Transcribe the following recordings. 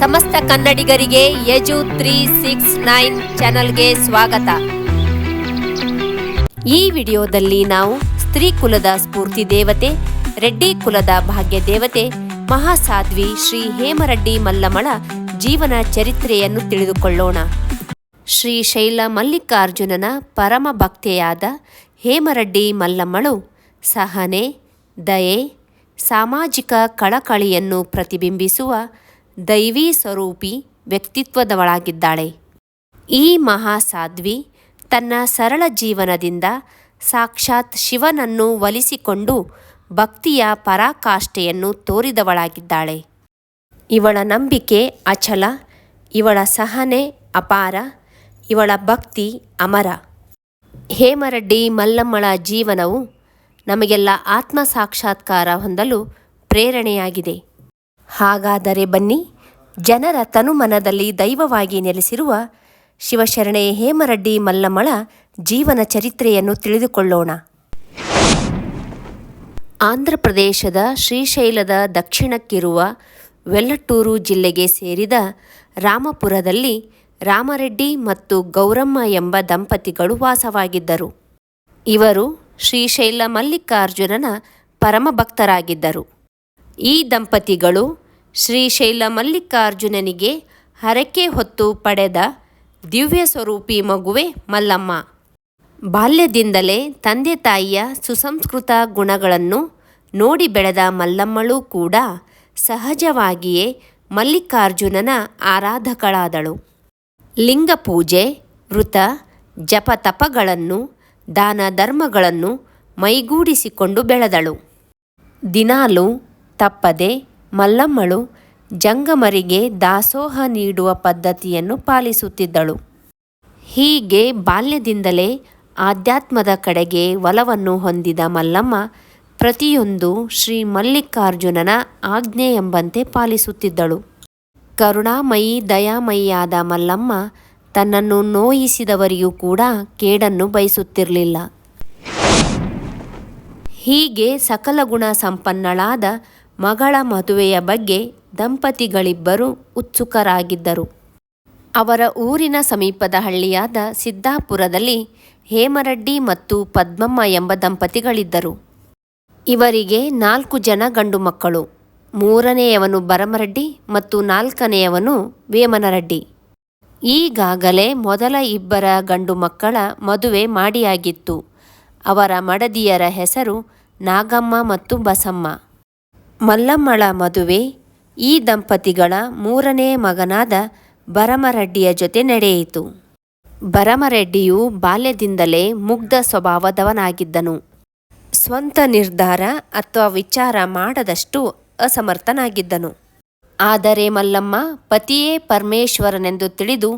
ಸಮಸ್ತ ಕನ್ನಡಿಗರಿಗೆ ಯಜು 369 ಚಾನೆಲ್ಗೆ ಸ್ವಾಗತ. ಈ ವಿಡಿಯೋದಲ್ಲಿ ನಾವು ಸ್ತ್ರೀ ಕುಲದ ಸ್ಫೂರ್ತಿ ದೇವತೆ, ರೆಡ್ಡಿ ಕುಲದ ಭಾಗ್ಯ ದೇವತೆ, ಮಹಾಸಾಧ್ವಿ ಶ್ರೀ ಹೇಮರೆಡ್ಡಿ ಮಲ್ಲಮ್ಮಳ ಜೀವನ ಚರಿತ್ರೆಯನ್ನು ತಿಳಿದುಕೊಳ್ಳೋಣ. ಶ್ರೀಶೈಲ ಮಲ್ಲಿಕಾರ್ಜುನನ ಪರಮ ಭಕ್ತೆಯಾದ ಹೇಮರೆಡ್ಡಿ ಮಲ್ಲಮ್ಮಳು ಸಹನೆ, ದಯೆ, ಸಾಮಾಜಿಕ ಕಳಕಳಿಯನ್ನು ಪ್ರತಿಬಿಂಬಿಸುವ ದೈವೀ ಸ್ವರೂಪಿ ವ್ಯಕ್ತಿತ್ವದವಳಾಗಿದ್ದಾಳೆ. ಈ ಮಹಾಸಾಧ್ವಿ ತನ್ನ ಸರಳ ಜೀವನದಿಂದ ಸಾಕ್ಷಾತ್ ಶಿವನನ್ನು ಒಲಿಸಿಕೊಂಡು ಭಕ್ತಿಯ ಪರಾಕಾಷ್ಠೆಯನ್ನು ತೋರಿದವಳಾಗಿದ್ದಾಳೆ. ಇವಳ ನಂಬಿಕೆ ಅಚಲ, ಇವಳ ಸಹನೆ ಅಪಾರ, ಇವಳ ಭಕ್ತಿ ಅಮರ. ಹೇಮರೆಡ್ಡಿ ಮಲ್ಲಮ್ಮಳ ಜೀವನವು ನಮಗೆಲ್ಲ ಆತ್ಮ ಸಾಕ್ಷಾತ್ಕಾರ ಹೊಂದಲು ಪ್ರೇರಣೆಯಾಗಿದೆ. ಹಾಗಾದರೆ ಬನ್ನಿ, ಜನರ ತನುಮನದಲ್ಲಿ ದೈವವಾಗಿ ನೆಲೆಸಿರುವ ಶಿವಶರಣೆ ಹೇಮರೆಡ್ಡಿ ಮಲ್ಲಮ್ಮಳ ಜೀವನ ಚರಿತ್ರೆಯನ್ನು ತಿಳಿದುಕೊಳ್ಳೋಣ. ಆಂಧ್ರ ಪ್ರದೇಶದ ಶ್ರೀಶೈಲದ ದಕ್ಷಿಣಕ್ಕಿರುವ ವೆಲ್ಲಟ್ಟೂರು ಜಿಲ್ಲೆಗೆ ಸೇರಿದ ರಾಮಪುರದಲ್ಲಿ ರಾಮರೆಡ್ಡಿ ಮತ್ತು ಗೌರಮ್ಮ ಎಂಬ ದಂಪತಿಗಳು ವಾಸವಾಗಿದ್ದರು. ಇವರು ಶ್ರೀಶೈಲ ಮಲ್ಲಿಕಾರ್ಜುನನ ಪರಮಭಕ್ತರಾಗಿದ್ದರು. ಈ ದಂಪತಿಗಳು ಶ್ರೀಶೈಲ ಮಲ್ಲಿಕಾರ್ಜುನನಿಗೆ ಹರಕೆ ಹೊತ್ತು ಪಡೆದ ದಿವ್ಯ ಸ್ವರೂಪಿ ಮಗುವೆ ಮಲ್ಲಮ್ಮ. ಬಾಲ್ಯದಿಂದಲೇ ತಂದೆ ತಾಯಿಯ ಸುಸಂಸ್ಕೃತ ಗುಣಗಳನ್ನು ನೋಡಿ ಬೆಳೆದ ಮಲ್ಲಮ್ಮಳು ಕೂಡ ಸಹಜವಾಗಿಯೇ ಮಲ್ಲಿಕಾರ್ಜುನನ ಆರಾಧಕಳಾದಳು. ಲಿಂಗ ಪೂಜೆ, ವೃತ, ಜಪತಪಗಳನ್ನು, ದಾನ ಧರ್ಮಗಳನ್ನು ಮೈಗೂಡಿಸಿಕೊಂಡು ಬೆಳೆದಳು. ದಿನಾಲೂ ತಪ್ಪದೆ ಮಲ್ಲಮ್ಮಳು ಜಂಗಮರಿಗೆ ದಾಸೋಹ ನೀಡುವ ಪದ್ಧತಿಯನ್ನು ಪಾಲಿಸುತ್ತಿದ್ದಳು. ಹೀಗೆ ಬಾಲ್ಯದಿಂದಲೇ ಆಧ್ಯಾತ್ಮದ ಕಡೆಗೆ ಒಲವನ್ನು ಹೊಂದಿದ ಮಲ್ಲಮ್ಮ ಪ್ರತಿಯೊಂದು ಶ್ರೀ ಮಲ್ಲಿಕಾರ್ಜುನನ ಆಜ್ಞೆ ಎಂಬಂತೆ ಪಾಲಿಸುತ್ತಿದ್ದಳು. ಕರುಣಾಮಯಿ ದಯಾಮಯಿಯಾದ ಮಲ್ಲಮ್ಮ ತನ್ನನ್ನು ನೋಯಿಸಿದವರಿಗೂ ಕೂಡ ಕೇಡನ್ನು ಬಯಸುತ್ತಿರಲಿಲ್ಲ. ಹೀಗೆ ಸಕಲ ಗುಣ ಸಂಪನ್ನಳಾದ ಮಗಳ ಮದುವೆಯ ಬಗ್ಗೆ ದಂಪತಿಗಳಿಬ್ಬರು ಉತ್ಸುಕರಾಗಿದ್ದರು. ಅವರ ಊರಿನ ಸಮೀಪದ ಹಳ್ಳಿಯಾದ ಸಿದ್ದಾಪುರದಲ್ಲಿ ಹೇಮರೆಡ್ಡಿ ಮತ್ತು ಪದ್ಮಮ್ಮ ಎಂಬ ದಂಪತಿಗಳಿದ್ದರು. ಇವರಿಗೆ 4 ಜನ ಗಂಡು ಮಕ್ಕಳು. 3ನೇಯವನು ಭರಮರೆಡ್ಡಿ ಮತ್ತು 4ನೇಯವನು ವೇಮನರೆಡ್ಡಿ. ಈಗಾಗಲೇ ಮೊದಲ 2 ಗಂಡು ಮಕ್ಕಳ ಮದುವೆ ಮಾಡಿಯಾಗಿತ್ತು. ಅವರ ಮಡದಿಯರ ಹೆಸರು ನಾಗಮ್ಮ ಮತ್ತು ಬಸಮ್ಮ. ಮಲ್ಲಮ್ಮಳ ಮದುವೆ ಈ ದಂಪತಿಗಳ 3ನೇ ಮಗನಾದ ಭರಮರೆಡ್ಡಿಯ ಜೊತೆ ನಡೆಯಿತು. ಭರಮರೆಡ್ಡಿಯು ಬಾಲ್ಯದಿಂದಲೇ ಮುಗ್ಧ ಸ್ವಭಾವದವನಾಗಿದ್ದನು. ಸ್ವಂತ ನಿರ್ಧಾರ ಅಥವಾ ವಿಚಾರ ಮಾಡದಷ್ಟು ಅಸಮರ್ಥನಾಗಿದ್ದನು. ಆದರೆ ಮಲ್ಲಮ್ಮ ಪತಿಯೇ ಪರಮೇಶ್ವರನೆಂದು ತಿಳಿದು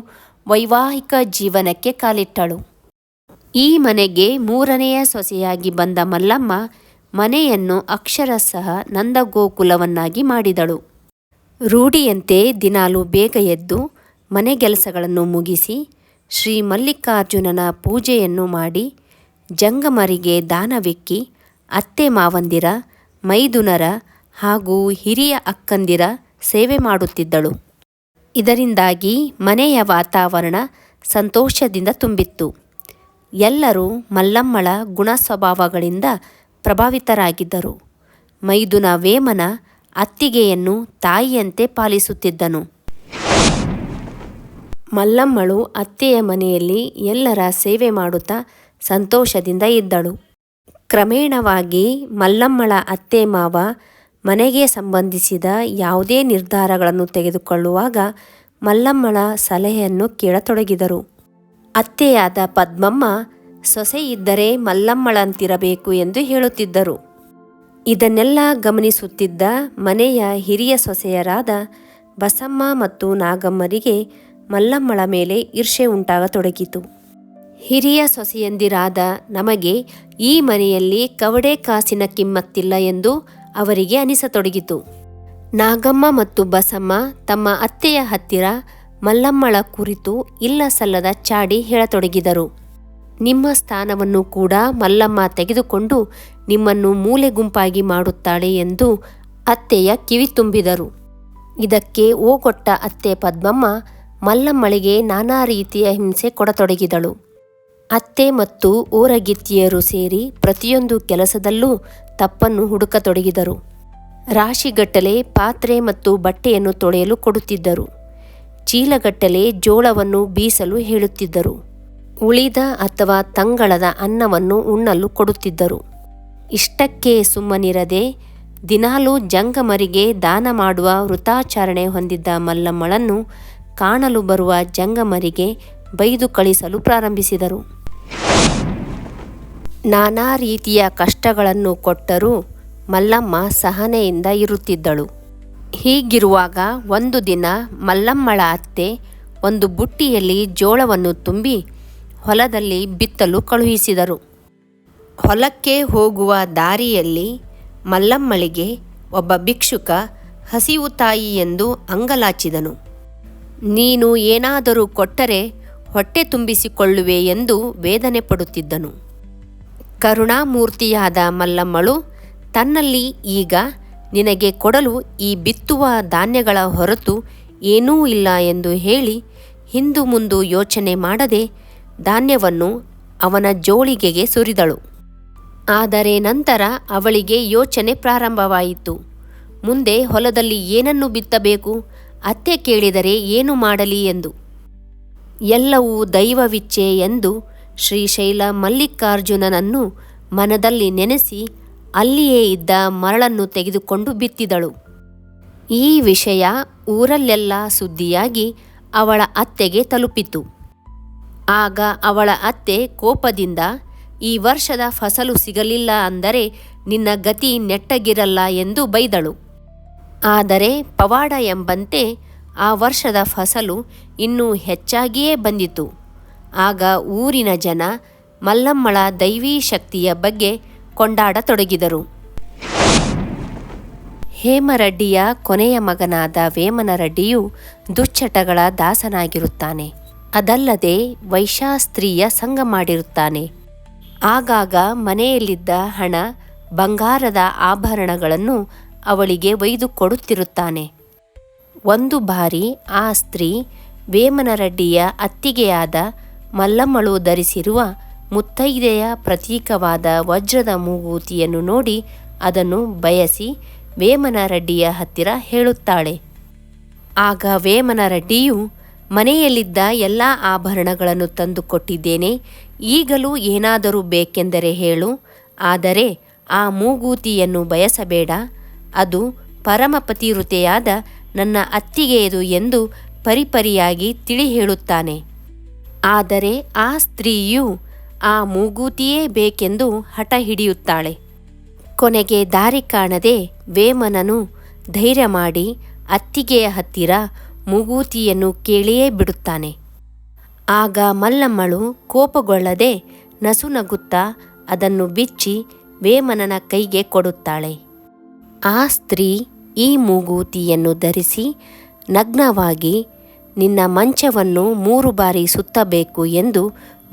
ವೈವಾಹಿಕ ಜೀವನಕ್ಕೆ ಕಾಲಿಟ್ಟಳು. ಈ ಮನೆಗೆ 3ನೆಯ ಸೊಸೆಯಾಗಿ ಬಂದ ಮಲ್ಲಮ್ಮ ಮನೆಯನ್ನು ಅಕ್ಷರಶಃ ನಂದಗೋಕುಲವನ್ನಾಗಿ ಮಾಡಿದಳು. ರೂಢಿಯಂತೆ ದಿನಾಲೂ ಬೇಗ ಎದ್ದು ಮನೆಗೆಲಸಗಳನ್ನು ಮುಗಿಸಿ ಶ್ರೀ ಮಲ್ಲಿಕಾರ್ಜುನನ ಪೂಜೆಯನ್ನು ಮಾಡಿ ಜಂಗಮರಿಗೆ ದಾನವಿಕ್ಕಿ ಅತ್ತೆ ಮಾವಂದಿರ, ಮೈದುನರ ಹಾಗೂ ಹಿರಿಯ ಅಕ್ಕಂದಿರ ಸೇವೆ ಮಾಡುತ್ತಿದ್ದಳು. ಇದರಿಂದಾಗಿ ಮನೆಯ ವಾತಾವರಣ ಸಂತೋಷದಿಂದ ತುಂಬಿತ್ತು. ಎಲ್ಲರೂ ಮಲ್ಲಮ್ಮಳ ಗುಣ ಸ್ವಭಾವಗಳಿಂದ ಪ್ರಭಾವಿತರಾಗಿದ್ದರು. ಮೈದುನ ವೇಮನ ಅತ್ತಿಗೆಯನ್ನು ತಾಯಿಯಂತೆ ಪಾಲಿಸುತ್ತಿದ್ದನು. ಮಲ್ಲಮ್ಮಳು ಅತ್ತೆಯ ಮನೆಯಲ್ಲಿ ಎಲ್ಲರ ಸೇವೆ ಮಾಡುತ್ತಾ ಸಂತೋಷದಿಂದ ಇದ್ದಳು. ಕ್ರಮೇಣವಾಗಿ ಮಲ್ಲಮ್ಮಳ ಅತ್ತೆ ಮಾವ ಮನೆಗೆ ಸಂಬಂಧಿಸಿದ ಯಾವುದೇ ನಿರ್ಧಾರಗಳನ್ನು ತೆಗೆದುಕೊಳ್ಳುವಾಗ ಮಲ್ಲಮ್ಮಳ ಸಲಹೆಯನ್ನು ಕೇಳತೊಡಗಿದರು. ಅತ್ತೆಯಾದ ಪದ್ಮಮ್ಮ ಸೊಸೆ ಇದ್ದರೆ ಮಲ್ಲಮ್ಮಳಂತಿರಬೇಕು ಎಂದು ಹೇಳುತ್ತಿದ್ದರು. ಇದನ್ನೆಲ್ಲ ಗಮನಿಸುತ್ತಿದ್ದ ಮನೆಯ ಹಿರಿಯ ಸೊಸೆಯರಾದ ಬಸಮ್ಮ ಮತ್ತು ನಾಗಮ್ಮರಿಗೆ ಮಲ್ಲಮ್ಮಳ ಮೇಲೆ ಈರ್ಷೆ ಉಂಟಾಗತೊಡಗಿತು. ಹಿರಿಯ ಸೊಸೆಯಂದಿರಾದ ನಮಗೆ ಈ ಮನೆಯಲ್ಲಿ ಕವಡೆ ಕಾಸಿನ ಕಿಮ್ಮತ್ತಿಲ್ಲ ಎಂದು ಅವರಿಗೆ ಅನಿಸತೊಡಗಿತು. ನಾಗಮ್ಮ ಮತ್ತು ಬಸಮ್ಮ ತಮ್ಮ ಅತ್ತೆಯ ಹತ್ತಿರ ಮಲ್ಲಮ್ಮಳ ಕುರಿತು ಇಲ್ಲ ಸಲ್ಲದ ಚಾಡಿ ಹೇಳತೊಡಗಿದರು. ನಿಮ್ಮ ಸ್ಥಾನವನ್ನು ಕೂಡ ಮಲ್ಲಮ್ಮ ತೆಗೆದುಕೊಂಡು ನಿಮ್ಮನ್ನು ಮೂಲೆ ಗುಂಪಾಗಿ ಮಾಡುತ್ತಾಳೆ ಎಂದು ಅತ್ತೆಯ ಕಿವಿ ತುಂಬಿದರು. ಇದಕ್ಕೆ ಓಗೊಟ್ಟ ಅತ್ತೆ ಪದ್ಮಮ್ಮ ಮಲ್ಲಮ್ಮಳಿಗೆ ನಾನಾ ರೀತಿಯ ಹಿಂಸೆ ಕೊಡತೊಡಗಿದಳು. ಅತ್ತೆ ಮತ್ತು ಊರಗಿತ್ತಿಯರು ಸೇರಿ ಪ್ರತಿಯೊಂದು ಕೆಲಸದಲ್ಲೂ ತಪ್ಪನ್ನು ಹುಡುಕತೊಡಗಿದರು. ರಾಶಿಗಟ್ಟಲೆ ಪಾತ್ರೆ ಮತ್ತು ಬಟ್ಟೆಯನ್ನು ತೊಳೆಯಲು ಕೊಡುತ್ತಿದ್ದರು. ಚೀಲಗಟ್ಟಲೆ ಜೋಳವನ್ನು ಬೀಸಲು ಹೇಳುತ್ತಿದ್ದರು. ಉಳಿದ ಅಥವಾ ತಂಗಳದ ಅನ್ನವನ್ನು ಉಣ್ಣಲು ಕೊಡುತ್ತಿದ್ದರು. ಇಷ್ಟಕ್ಕೆ ಸುಮ್ಮನಿರದೆ ದಿನಾಲೂ ಜಂಗಮರಿಗೆ ದಾನ ಮಾಡುವ ವೃತಾಚರಣೆ ಹೊಂದಿದ್ದ ಮಲ್ಲಮ್ಮಳನ್ನು ಕಾಣಲು ಬರುವ ಜಂಗಮರಿಗೆ ಬೈದು ಕಳಿಸಲು ಪ್ರಾರಂಭಿಸಿದರು. ನಾನಾ ರೀತಿಯ ಕಷ್ಟಗಳನ್ನು ಕೊಟ್ಟರೂ ಮಲ್ಲಮ್ಮ ಸಹನೆಯಿಂದ ಇರುತ್ತಿದ್ದಳು. ಹೀಗಿರುವಾಗ ಒಂದು ದಿನ ಮಲ್ಲಮ್ಮಳ ಅತ್ತೆ ಒಂದು ಬುಟ್ಟಿಯಲ್ಲಿ ಜೋಳವನ್ನು ತುಂಬಿ ಹೊಲದಲ್ಲಿ ಬಿತ್ತಲು ಕಳುಹಿಸಿದರು. ಹೊಲಕ್ಕೆ ಹೋಗುವ ದಾರಿಯಲ್ಲಿ ಮಲ್ಲಮ್ಮಳಿಗೆ ಒಬ್ಬ ಭಿಕ್ಷುಕ ಹಸಿವು ತಾಯಿ ಎಂದು ಅಂಗಲಾಚಿದನು. ನೀನು ಏನಾದರೂ ಕೊಟ್ಟರೆ ಹೊಟ್ಟೆ ತುಂಬಿಸಿಕೊಳ್ಳುವೆ ಎಂದು ವೇದನೆ ಪಡುತ್ತಿದ್ದನು. ಕರುಣಾಮೂರ್ತಿಯಾದ ಮಲ್ಲಮ್ಮಳು ತನ್ನಲ್ಲಿ ಈಗ ನಿನಗೆ ಕೊಡಲು ಈ ಬಿತ್ತುವ ಧಾನ್ಯಗಳ ಹೊರತು ಏನೂ ಇಲ್ಲ ಎಂದು ಹೇಳಿ ಹಿಂದು ಮುಂದು ಯೋಚನೆ ಮಾಡದೆ ಧಾನ್ಯವನ್ನು ಅವನ ಜೋಳಿಗೆಗೆ ಸುರಿದಳು. ಆದರೆ ನಂತರ ಅವಳಿಗೆ ಯೋಚನೆ ಪ್ರಾರಂಭವಾಯಿತು. ಮುಂದೆ ಹೊಲದಲ್ಲಿ ಏನನ್ನು ಬಿತ್ತಬೇಕು, ಅತ್ತೆ ಕೇಳಿದರೆ ಏನು ಮಾಡಲಿ ಎಂದು. ಎಲ್ಲವೂ ದೈವವಿಚ್ಛೆ ಎಂದು ಶ್ರೀಶೈಲ ಮಲ್ಲಿಕಾರ್ಜುನನನ್ನು ಮನದಲ್ಲಿ ನೆನೆಸಿ ಅಲ್ಲಿಯೇ ಇದ್ದ ಮರಳನ್ನು ತೆಗೆದುಕೊಂಡು ಬಿತ್ತಿದಳು. ಈ ವಿಷಯ ಊರಲ್ಲೆಲ್ಲ ಸುದ್ದಿಯಾಗಿ ಅವಳ ಅತ್ತೆಗೆ ತಲುಪಿತು. ಆಗ ಅವಳ ಅತ್ತೆ ಕೋಪದಿಂದ, ಈ ವರ್ಷದ ಫಸಲು ಸಿಗಲಿಲ್ಲ ಅಂದರೆ ನಿನ್ನ ಗತಿ ನೆಟ್ಟಗಿರಲ್ಲ ಎಂದು ಬೈದಳು. ಆದರೆ ಪವಾಡ ಎಂಬಂತೆ ಆ ವರ್ಷದ ಫಸಲು ಇನ್ನೂ ಹೆಚ್ಚಾಗಿಯೇ ಬಂದಿತು. ಆಗ ಊರಿನ ಜನ ಮಲ್ಲಮ್ಮಳ ದೈವೀ ಶಕ್ತಿಯ ಬಗ್ಗೆ ಕೊಂಡಾಡತೊಡಗಿದರು. ಹೇಮರೆಡ್ಡಿಯ ಕೊನೆಯ ಮಗನಾದ ವೇಮನರೆಡ್ಡಿಯು ದುಶ್ಚಟಗಳ ದಾಸನಾಗಿರುತ್ತಾನೆ. ಅದಲ್ಲದೆ ವೈಶ್ಯಾಸ್ತ್ರೀಯ ಸಂಗ ಮಾಡಿರುತ್ತಾನೆ. ಆಗಾಗ ಮನೆಯಲ್ಲಿದ್ದ ಹಣ, ಬಂಗಾರದ ಆಭರಣಗಳನ್ನು ಅವಳಿಗೆ ಒಯ್ದು ಕೊಡುತ್ತಿರುತ್ತಾನೆ. ಒಂದು ಬಾರಿ ಆ ಸ್ತ್ರೀ ವೇಮನರೆಡ್ಡಿಯ ಅತ್ತಿಗೆಯಾದ ಮಲ್ಲಮ್ಮಳು ಧರಿಸಿರುವ ಮುತ್ತೈದೆಯ ಪ್ರತೀಕವಾದ ವಜ್ರದ ಮೂಗುತಿಯನ್ನು ನೋಡಿ ಅದನ್ನು ಬಯಸಿ ವೇಮನರೆಡ್ಡಿಯ ಹತ್ತಿರ ಹೇಳುತ್ತಾಳೆ. ಆಗ ವೇಮನರೆಡ್ಡಿಯು, ಮನೆಯಲ್ಲಿದ್ದ ಎಲ್ಲ ಆಭರಣಗಳನ್ನು ತಂದು ಕೊಟ್ಟಿದ್ದೇನೆ, ಈಗಲೂ ಏನಾದರೂ ಬೇಕೆಂದರೆ ಹೇಳು, ಆದರೆ ಆ ಮೂಗೂತಿಯನ್ನು ಬಯಸಬೇಡ, ಅದು ಪರಮಪತಿವೃತೆಯಾದ ನನ್ನ ಅತ್ತಿಗೆಯದು ಎಂದು ಪರಿಪರಿಯಾಗಿ ತಿಳಿ ಹೇಳುತ್ತಾನೆ. ಆದರೆ ಆ ಸ್ತ್ರೀಯು ಆ ಮೂಗೂತಿಯೇ ಬೇಕೆಂದು ಹಠ ಹಿಡಿಯುತ್ತಾಳೆ. ಕೊನೆಗೆ ದಾರಿ ಕಾಣದೆ ವೇಮನನು ಧೈರ್ಯ ಮಾಡಿ ಅತ್ತಿಗೆಯ ಹತ್ತಿರ ಮೂಗೂತಿಯನ್ನು ಕೇಳಿಯೇ ಬಿಡುತ್ತಾನೆ. ಆಗ ಮಲ್ಲಮ್ಮಳು ಕೋಪಗೊಳ್ಳದೆ ನಸುನಗುತ್ತಾ ಅದನ್ನು ಬಿಚ್ಚಿ ವೇಮನನ ಕೈಗೆ ಕೊಡುತ್ತಾಳೆ. ಆ ಸ್ತ್ರೀ ಈ ಮೂಗೂತಿಯನ್ನು ಧರಿಸಿ ನಗ್ನವಾಗಿ ನಿನ್ನ ಮಂಚವನ್ನು 3 ಬಾರಿ ಸುತ್ತಬೇಕು ಎಂದು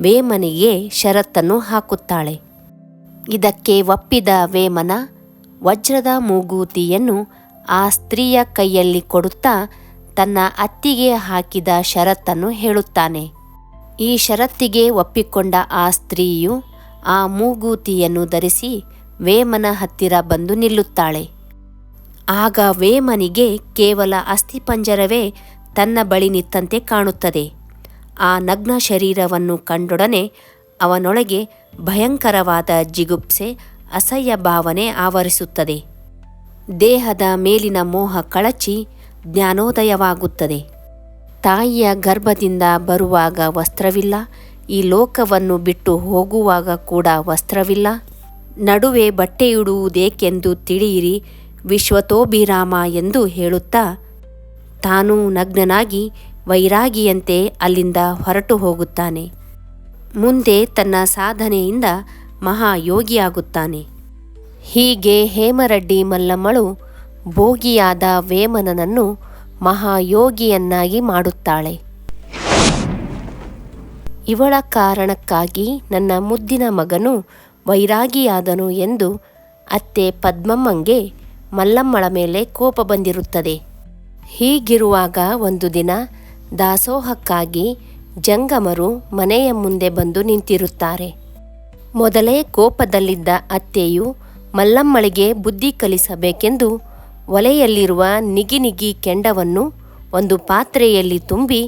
ವೇಮನಿಗೆ ಷರತ್ತನ್ನು ಹಾಕುತ್ತಾಳೆ. ಇದಕ್ಕೆ ಒಪ್ಪಿದ ವೇಮನ ವಜ್ರದ ಮೂಗೂತಿಯನ್ನು ಆ ಸ್ತ್ರೀಯ ಕೈಯಲ್ಲಿ ಕೊಡುತ್ತಾ ತನ್ನ ಅತ್ತಿಗೆ ಹಾಕಿದ ಷರತ್ತನ್ನು ಹೇಳುತ್ತಾನೆ. ಈ ಷರತ್ತಿಗೆ ಒಪ್ಪಿಕೊಂಡ ಆ ಸ್ತ್ರೀಯು ಆ ಮೂಗೂತಿಯನ್ನು ಧರಿಸಿ ವೇಮನ ಹತ್ತಿರ ಬಂದು ನಿಲ್ಲುತ್ತಾಳೆ. ಆಗ ವೇಮನಿಗೆ ಕೇವಲ ಅಸ್ಥಿಪಂಜರವೇ ತನ್ನ ಬಳಿ ನಿಂತಂತೆ ಕಾಣುತ್ತದೆ. ಆ ನಗ್ನ ಶರೀರವನ್ನು ಕಂಡೊಡನೆ ಅವನೊಳಗೆ ಭಯಂಕರವಾದ ಜಿಗುಪ್ಸೆ, ಅಸಹ್ಯ ಭಾವನೆ ಆವರಿಸುತ್ತದೆ. ದೇಹದ ಮೇಲಿನ ಮೋಹ ಕಳಚಿ ಜ್ಞಾನೋದಯವಾಗುತ್ತದೆ. ತಾಯಿಯ ಗರ್ಭದಿಂದ ಬರುವಾಗ ವಸ್ತ್ರವಿಲ್ಲ, ಈ ಲೋಕವನ್ನು ಬಿಟ್ಟು ಹೋಗುವಾಗ ಕೂಡ ವಸ್ತ್ರವಿಲ್ಲ, ನಡುವೆ ಬಟ್ಟೆಯಿಡುವುದೇಕೆಂದು ತಿಳಿಯಿರಿ ವಿಶ್ವತೋಭಿರಾಮ ಎಂದು ಹೇಳುತ್ತಾ ತಾನೂ ನಗ್ನನಾಗಿ ವೈರಾಗಿಯಂತೆ ಅಲ್ಲಿಂದ ಹೊರಟು ಹೋಗುತ್ತಾನೆ. ಮುಂದೆ ತನ್ನ ಸಾಧನೆಯಿಂದ ಮಹಾಯೋಗಿಯಾಗುತ್ತಾನೆ. ಹೀಗೆ ಹೇಮರೆಡ್ಡಿ ಮಲ್ಲಮ್ಮಳು ಭೋಗಿಯಾದ ವೇಮನನನ್ನು ಮಹಾಯೋಗಿಯನ್ನಾಗಿ ಮಾಡುತ್ತಾಳೆ. ಇವಳ ಕಾರಣಕ್ಕಾಗಿ ನನ್ನ ಮುದ್ದಿನ ಮಗನು ವೈರಾಗಿಯಾದನು ಎಂದು ಅತ್ತೆ ಪದ್ಮಮ್ಮಂಗೆ ಮಲ್ಲಮ್ಮಳ ಮೇಲೆ ಕೋಪ ಬಂದಿರುತ್ತದೆ. ಹೀಗಿರುವಾಗ ಒಂದು ದಿನ ದಾಸೋಹಕ್ಕಾಗಿ ಜಂಗಮರು ಮನೆಯ ಮುಂದೆ ಬಂದು ನಿಂತಿರುತ್ತಾರೆ. ಮೊದಲೇ ಕೋಪದಲ್ಲಿದ್ದ ಅತ್ತೆಯು ಮಲ್ಲಮ್ಮಳಿಗೆ ಬುದ್ಧಿ ಕಲಿಸಬೇಕೆಂದು ಒಲೆಯಲ್ಲಿರುವ ನಿಗಿ ಕೆಂಡವನ್ನು ಒಂದು ಪಾತ್ರೆಯಲ್ಲಿ ತುಂಬಿ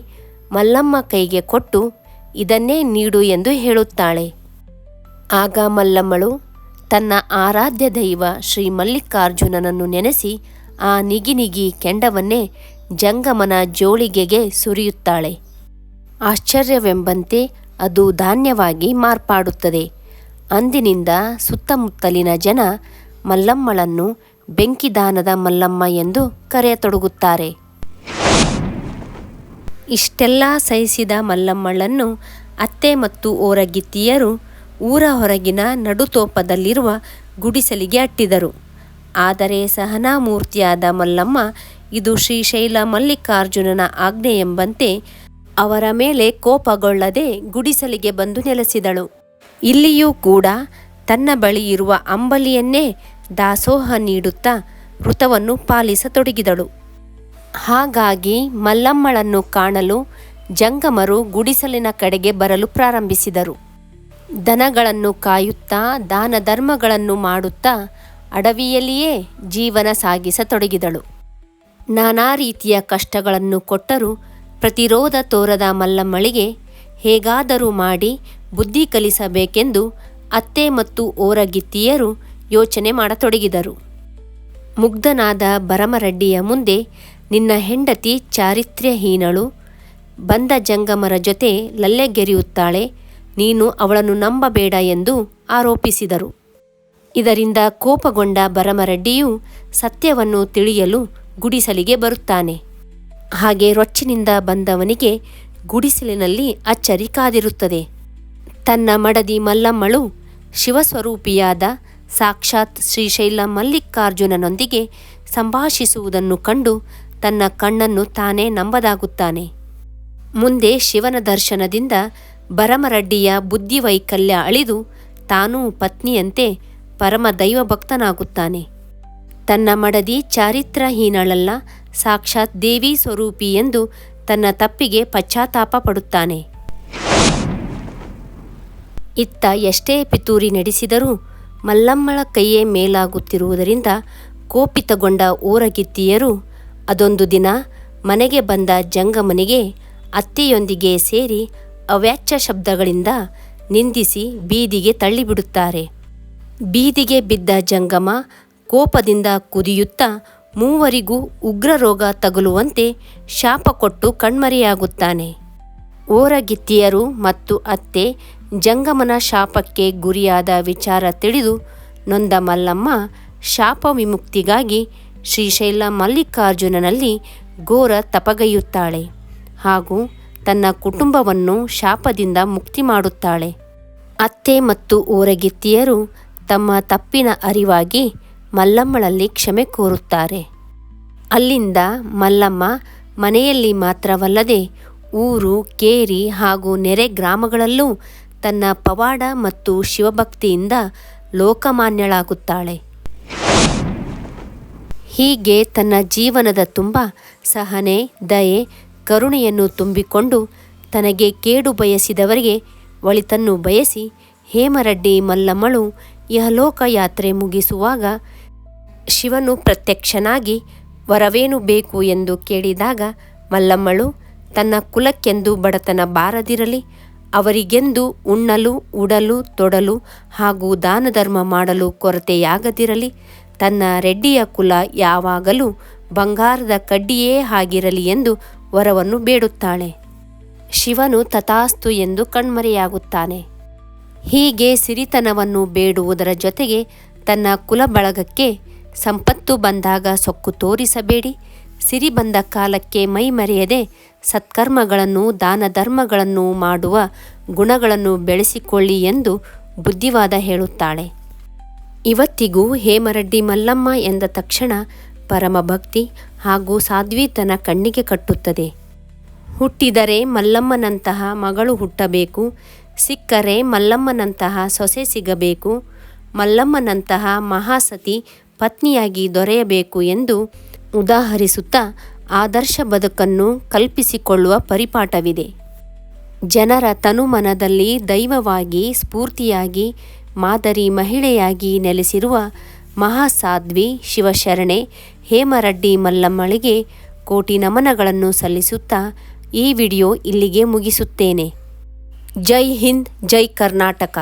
ಮಲ್ಲಮ್ಮ ಕೈಗೆ ಕೊಟ್ಟು ಇದನ್ನೇ ನೀಡು ಎಂದು ಹೇಳುತ್ತಾಳೆ. ಆಗ ಮಲ್ಲಮ್ಮಳು ತನ್ನ ಆರಾಧ್ಯ ದೈವ ಶ್ರೀ ಮಲ್ಲಿಕಾರ್ಜುನನನ್ನು ನೆನೆಸಿ ಆ ನಿಗಿ ಕೆಂಡವನ್ನೇ ಜಂಗಮನ ಜೋಳಿಗೆಗೆ ಸುರಿಯುತ್ತಾಳೆ. ಆಶ್ಚರ್ಯವೆಂಬಂತೆ ಅದು ಧಾನ್ಯವಾಗಿ ಮಾರ್ಪಾಡುತ್ತದೆ. ಅಂದಿನಿಂದ ಸುತ್ತಮುತ್ತಲಿನ ಜನ ಮಲ್ಲಮ್ಮಳನ್ನು ಬೆಂಕಿದಾನದ ಮಲ್ಲಮ್ಮ ಎಂದು ಕರೆಯತೊಡಗುತ್ತಾರೆ. ಇಷ್ಟೆಲ್ಲ ಸಹಿಸಿದ ಮಲ್ಲಮ್ಮಳನ್ನು ಅತ್ತೆ ಮತ್ತು ಓರಗಿತ್ತಿಯರು ಊರ ಹೊರಗಿನ ನಡುತೋಪದಲ್ಲಿರುವ ಗುಡಿಸಲಿಗೆ ಅಟ್ಟಿದರು. ಆದರೆ ಸಹನಾಮೂರ್ತಿಯಾದ ಮಲ್ಲಮ್ಮ ಇದು ಶ್ರೀಶೈಲ ಮಲ್ಲಿಕಾರ್ಜುನನ ಆಜ್ಞೆ ಎಂಬಂತೆ ಅವರ ಮೇಲೆ ಕೋಪಗೊಳ್ಳದೆ ಗುಡಿಸಲಿಗೆ ಬಂದು ನೆಲೆಸಿದಳು. ಇಲ್ಲಿಯೂ ಕೂಡ ತನ್ನ ಬಳಿ ಇರುವ ಅಂಬಲಿಯನ್ನೇ ದಾಸೋಹ ನೀಡುತ್ತಾ ವೃತವನ್ನು ಪಾಲಿಸತೊಡಗಿದಳು. ಹಾಗಾಗಿ ಮಲ್ಲಮ್ಮಳನ್ನು ಕಾಣಲು ಜಂಗಮರು ಗುಡಿಸಲಿನ ಕಡೆಗೆ ಬರಲು ಪ್ರಾರಂಭಿಸಿದರು. ದನಗಳನ್ನು ಕಾಯುತ್ತಾ ದಾನ ಧರ್ಮಗಳನ್ನು ಮಾಡುತ್ತಾ ಅಡವಿಯಲ್ಲಿಯೇ ಜೀವನ ಸಾಗಿಸತೊಡಗಿದಳು. ನಾನಾ ರೀತಿಯ ಕಷ್ಟಗಳನ್ನು ಕೊಟ್ಟರೂ ಪ್ರತಿರೋಧ ತೋರದ ಮಲ್ಲಮ್ಮಳಿಗೆ ಹೇಗಾದರೂ ಮಾಡಿ ಬುದ್ಧಿ ಕಲಿಸಬೇಕೆಂದು ಅತ್ತೆ ಮತ್ತು ಓರಗಿತ್ತಿಯರು ಯೋಚನೆ ಮಾಡತೊಡಗಿದರು. ಮುಗ್ಧನಾದ ಭರಮರೆಡ್ಡಿಯ ಮುಂದೆ ನಿನ್ನ ಹೆಂಡತಿ ಚಾರಿತ್ರ್ಯಹೀನಳು, ಬಂದ ಜಂಗಮರ ಜೊತೆ ಲಲ್ಲೆಗೆರೆಯುತ್ತಾಳೆ, ನೀನು ಅವಳನ್ನು ನಂಬಬೇಡ ಎಂದು ಆರೋಪಿಸಿದರು. ಇದರಿಂದ ಕೋಪಗೊಂಡ ಭರಮರೆಡ್ಡಿಯು ಸತ್ಯವನ್ನು ತಿಳಿಯಲು ಗುಡಿಸಲಿಗೆ ಬರುತ್ತಾನೆ. ಹಾಗೆ ರೊಚ್ಚಿನಿಂದ ಬಂದವನಿಗೆ ಗುಡಿಸಲಿನಲ್ಲಿ ಅಚ್ಚರಿ ಕಾದಿರುತ್ತದೆ. ತನ್ನ ಮಡದಿ ಮಲ್ಲಮ್ಮಳು ಶಿವಸ್ವರೂಪಿಯಾದ ಸಾಕ್ಷಾತ್ ಶ್ರೀಶೈಲ ಮಲ್ಲಿಕಾರ್ಜುನನೊಂದಿಗೆ ಸಂಭಾಷಿಸುವುದನ್ನು ಕಂಡು ತನ್ನ ಕಣ್ಣನ್ನು ತಾನೇ ನಂಬದಾಗುತ್ತಾನೆ. ಮುಂದೆ ಶಿವನ ದರ್ಶನದಿಂದ ಭರಮರೆಡ್ಡಿಯ ಬುದ್ಧಿವೈಕಲ್ಯ ಅಳಿದು ತಾನೂ ಪತ್ನಿಯಂತೆ ಪರಮ ದೈವಭಕ್ತನಾಗುತ್ತಾನೆ. ತನ್ನ ಮಡದಿ ಚಾರಿತ್ರಹೀನಳಲ್ಲ, ಸಾಕ್ಷಾತ್ ದೇವಿ ಸ್ವರೂಪಿ ಎಂದು ತನ್ನ ತಪ್ಪಿಗೆ ಪಶ್ಚಾತ್ತಾಪ ಪಡುತ್ತಾನೆ. ಇತ್ತ ಎಷ್ಟೇ ಪಿತೂರಿ ನಡೆಸಿದರೂ ಮಲ್ಲಮ್ಮಳ ಕೈಯೇ ಮೇಲಾಗುತ್ತಿರುವುದರಿಂದ ಕೋಪಿತಗೊಂಡ ಓರಗಿತ್ತಿಯರು ಅದೊಂದು ದಿನ ಮನೆಗೆ ಬಂದ ಜಂಗಮನಿಗೆ ಅತ್ತೆಯೊಂದಿಗೆ ಸೇರಿ ಅವ್ಯಾಚ್ಯ ಶಬ್ದಗಳಿಂದ ನಿಂದಿಸಿ ಬೀದಿಗೆ ತಳ್ಳಿಬಿಡುತ್ತಾರೆ. ಬೀದಿಗೆ ಬಿದ್ದ ಜಂಗಮ ಕೋಪದಿಂದ ಕುದಿಯುತ್ತಾ ಮೂವರಿಗೂ ಉಗ್ರರೋಗ ತಗುಲುವಂತೆ ಶಾಪ ಕೊಟ್ಟು ಕಣ್ಮರೆಯಾಗುತ್ತಾನೆ. ಓರಗಿತ್ತಿಯರು ಮತ್ತು ಅತ್ತೆ ಜಂಗಮನ ಶಾಪಕ್ಕೆ ಗುರಿಯಾದ ವಿಚಾರ ತಿಳಿದು ನೊಂದ ಮಲ್ಲಮ್ಮ ಶಾಪ ವಿಮುಕ್ತಿಗಾಗಿ ಶ್ರೀಶೈಲ ಮಲ್ಲಿಕಾರ್ಜುನನಲ್ಲಿ ಘೋರ ತಪಗೈಯುತ್ತಾಳೆ ಹಾಗೂ ತನ್ನ ಕುಟುಂಬವನ್ನು ಶಾಪದಿಂದ ಮುಕ್ತಿ ಮಾಡುತ್ತಾಳೆ. ಅತ್ತೆ ಮತ್ತು ಓರಗಿತ್ತಿಯರು ತಮ್ಮ ತಪ್ಪಿನ ಅರಿವಾಗಿ ಮಲ್ಲಮ್ಮಳಲ್ಲಿ ಕ್ಷಮೆ ಕೋರುತ್ತಾರೆ. ಅಲ್ಲಿಂದ ಮಲ್ಲಮ್ಮ ಮನೆಯಲ್ಲಿ ಮಾತ್ರವಲ್ಲದೆ ಊರು, ಕೇರಿ ಹಾಗೂ ನೆರೆ ಗ್ರಾಮಗಳಲ್ಲೂ ತನ್ನ ಪವಾಡ ಮತ್ತು ಶಿವಭಕ್ತಿಯಿಂದ ಲೋಕಮಾನ್ಯಳಾಗುತ್ತಾಳೆ. ಹೀಗೆ ತನ್ನ ಜೀವನದ ತುಂಬ ಸಹನೆ, ದಯೆ, ಕರುಣೆಯನ್ನು ತುಂಬಿಕೊಂಡು ತನಗೆ ಕೇಡು ಬಯಸಿದವರಿಗೆ ಒಳಿತನ್ನು ಬಯಸಿ ಹೇಮರೆಡ್ಡಿ ಮಲ್ಲಮ್ಮಳು ಇಹಲೋಕ ಯಾತ್ರೆ ಮುಗಿಸುವಾಗ ಶಿವನು ಪ್ರತ್ಯಕ್ಷನಾಗಿ ವರವೇನು ಬೇಕು ಎಂದು ಕೇಳಿದಾಗ ಮಲ್ಲಮ್ಮಳು ತನ್ನ ಕುಲಕ್ಕೆಂದು ಬಡತನ ಬಾರದಿರಲಿ, ಅವರಿಗೆಂದು ಉಣ್ಣಲು, ಉಡಲು, ತೊಡಲು ಹಾಗೂ ದಾನ ಧರ್ಮ ಮಾಡಲು ಕೊರತೆಯಾಗದಿರಲಿ, ತನ್ನ ರೆಡ್ಡಿಯ ಕುಲ ಯಾವಾಗಲೂ ಬಂಗಾರದ ಕಡ್ಡಿಯೇ ಆಗಿರಲಿ ಎಂದು ವರವನ್ನು ಬೇಡುತ್ತಾಳೆ. ಶಿವನು ತಥಾಸ್ತು ಎಂದು ಕಣ್ಮರೆಯಾಗುತ್ತಾನೆ. ಹೀಗೆ ಸಿರಿತನವನ್ನು ಬೇಡುವುದರ ಜೊತೆಗೆ ತನ್ನ ಕುಲ ಬಳಗಕ್ಕೆ ಸಂಪತ್ತು ಬಂದಾಗ ಸೊಕ್ಕು ತೋರಿಸಬೇಡಿ, ಸಿರಿ ಬಂದ ಕಾಲಕ್ಕೆ ಮೈ ಮರೆಯದೆ ಸತ್ಕರ್ಮಗಳನ್ನು, ದಾನ ಧರ್ಮಗಳನ್ನು ಮಾಡುವ ಗುಣಗಳನ್ನು ಬೆಳೆಸಿಕೊಳ್ಳಿ ಎಂದು ಬುದ್ಧಿವಾದ ಹೇಳುತ್ತಾಳೆ. ಇವತ್ತಿಗೂ ಹೇಮರೆಡ್ಡಿ ಮಲ್ಲಮ್ಮ ಎಂದ ತಕ್ಷಣ ಪರಮಭಕ್ತಿ ಹಾಗೂ ಸಾಧ್ವಿತನ ಕಣ್ಣಿಗೆ ಕಟ್ಟುತ್ತದೆ. ಹುಟ್ಟಿದರೆ ಮಲ್ಲಮ್ಮನಂತಹ ಮಗಳು ಹುಟ್ಟಬೇಕು, ಸಿಕ್ಕರೆ ಮಲ್ಲಮ್ಮನಂತಹ ಸೊಸೆ ಸಿಗಬೇಕು, ಮಲ್ಲಮ್ಮನಂತಹ ಮಹಾಸತಿ ಪತ್ನಿಯಾಗಿ ದೊರೆಯಬೇಕು ಎಂದು ಉದಾಹರಿಸುತ್ತಾ ಆದರ್ಶ ಬದುಕನ್ನು ಕಲ್ಪಿಸಿಕೊಳ್ಳುವ ಪರಿಪಾಠವಿದೆ. ಜನರ ತನುಮನದಲ್ಲಿ ದೈವವಾಗಿ ಸ್ಫೂರ್ತಿಯಾಗಿ ಮಾದರಿ ಮಹಿಳೆಯಾಗಿ ನೆಲೆಸಿರುವ ಮಹಾಸಾಧ್ವಿ ಶಿವಶರಣೆ ಹೇಮರಡ್ಡಿ ಮಲ್ಲಮ್ಮಳಿಗೆ ಕೋಟಿ ನಮನಗಳನ್ನು ಸಲ್ಲಿಸುತ್ತಾ ಈ ವಿಡಿಯೋ ಇಲ್ಲಿಗೆ ಮುಗಿಸುತ್ತೇನೆ. ಜೈ ಹಿಂದ್, ಜೈ ಕರ್ನಾಟಕ.